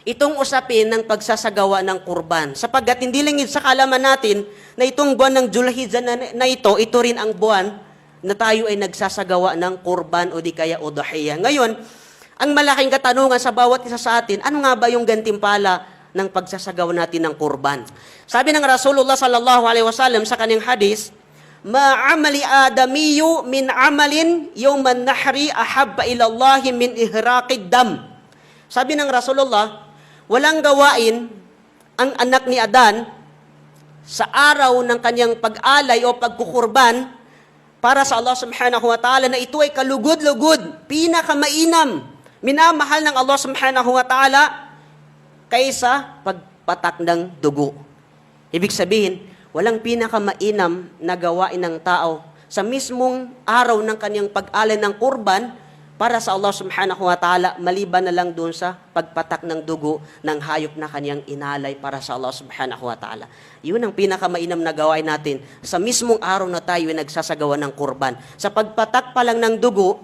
itong usapin ng pagsasagawa ng kurban. Sapagkat hindi lingid sa kalaman natin na itong buwan ng Dzulhijjah na ito rin ang buwan na tayo ay nagsasagawa ng kurban o di kaya udhiyah. Ngayon, ang malaking katanungan sa bawat isa sa atin, ano nga ba yung gantimpala ng pagsasagawa natin ng kurban? Sabi ng Rasulullah sallallahu alaihi wasallam sa kanyang hadis, "Ma'amali adamiyu min amalin yawman nahri ahabba ila Allah min ihraqid dam." Sabi ng Rasulullah, walang gawain ang anak ni Adan sa araw ng kanyang pag-alay o pagkukurban para sa Allah subhanahu wa ta'ala na ito ay kalugod-lugod, pinakamainam, minamahal ng Allah subhanahu wa ta'ala kaysa pagpatak ng dugo. Ibig sabihin, walang pinakamainam na gawain ng tao sa mismong araw ng kanyang pag-alay ng kurban para sa Allah subhanahu wa ta'ala, maliban na lang doon sa pagpatak ng dugo ng hayop na kanyang inalay para sa Allah subhanahu wa ta'ala. Yun ang pinakamainam na gawain natin sa mismong araw na tayo ay nagsasagawa ng kurban. Sa pagpatak pa lang ng dugo,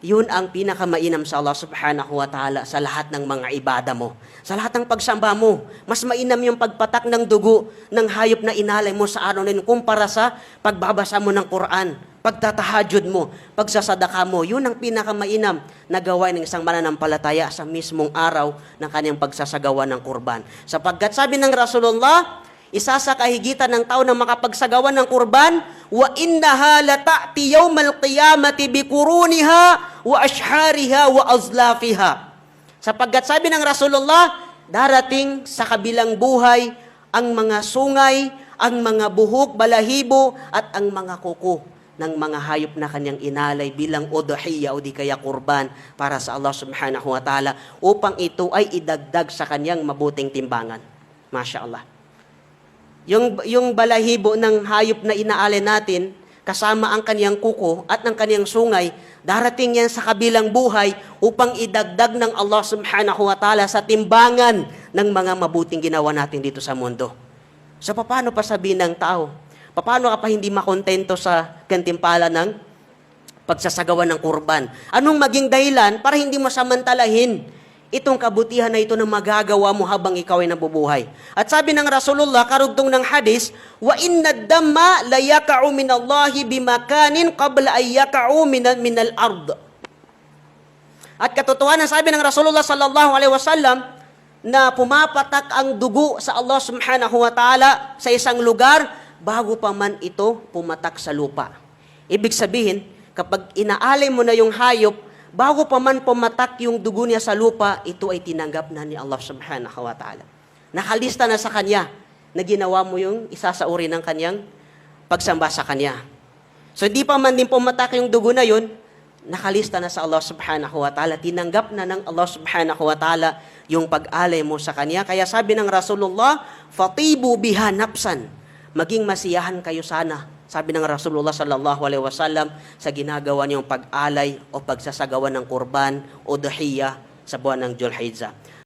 yun ang pinakamainam sa Allah subhanahu wa ta'ala sa lahat ng mga ibada mo. Sa lahat ng pagsamba mo, mas mainam yung pagpatak ng dugo ng hayop na inalay mo sa araw na yun kumpara sa pagbabasa mo ng Quran, pagtatahajud mo, pagsasadaka mo. Yun ang pinakamainam na gawain ng isang mananampalataya sa mismong araw ng kanyang pagsasagawa ng kurban. Sapagkat sabi ng Rasulullah, isa sa kahigitan ng tao na makapagsagawa ng kurban, wa innaha lata'ti yawmal qiyamati biquruniha wa ashhariha wa azlafiha. Sapagkat sabi ng Rasulullah, darating sa kabilang buhay ang mga sungay, ang mga buhok, balahibo, at ang mga kuko ng mga hayop na kanyang inalay bilang udhiyah o di kaya kurban para sa Allah subhanahu wa ta'ala upang ito ay idagdag sa kanyang mabuting timbangan. Masya Allah. Yung balahibo ng hayop na inaalay natin, kasama ang kaniyang kuko at ang kaniyang sungay, darating yan sa kabilang buhay upang idagdag ng Allah subhanahu wa ta'ala sa timbangan ng mga mabuting ginawa natin dito sa mundo. So, paano pa sabihin ng tao? Paano ka pa hindi makontento sa gantimpala ng pagsasagawa ng kurban? Anong maging dahilan para hindi mo samantalahin itong kabutihan na ito na magagawa mo habang ikaw ay nabubuhay? At sabi ng Rasulullah, karugtong ng hadis, wa inna damma la yaka'u minallahi bimakanin qabla ay yaka'u minal ard. At katotohanan, sabi ng Rasulullah sallallahu alaihi wasallam, na pumapatak ang dugo sa Allah subhanahu wa ta'ala sa isang lugar bago pa man ito pumatak sa lupa. Ibig sabihin, kapag inaalay mo na yung hayop, bago pa man pumatak yung dugo niya sa lupa, ito ay tinanggap na ni Allah subhanahu wa ta'ala. Nakalista na sa kanya na ginawa mo yung isa sa uri ng kanyang pagsamba sa kanya. So di pa man din pumatak yung dugo na yun, nakalista na sa Allah subhanahu wa ta'ala. Tinanggap na ng Allah subhanahu wa ta'ala yung pag-alay mo sa kanya. Kaya sabi ng Rasulullah, fatibu biha nafsan. Maging masiyahan kayo sana, sabi ng Rasulullah sallallahu alaihi wasallam, sa ginagawa niyong pag-alay o pagsasagawa ng kurban o udhiyah sa buwan ng Dzulhijjah.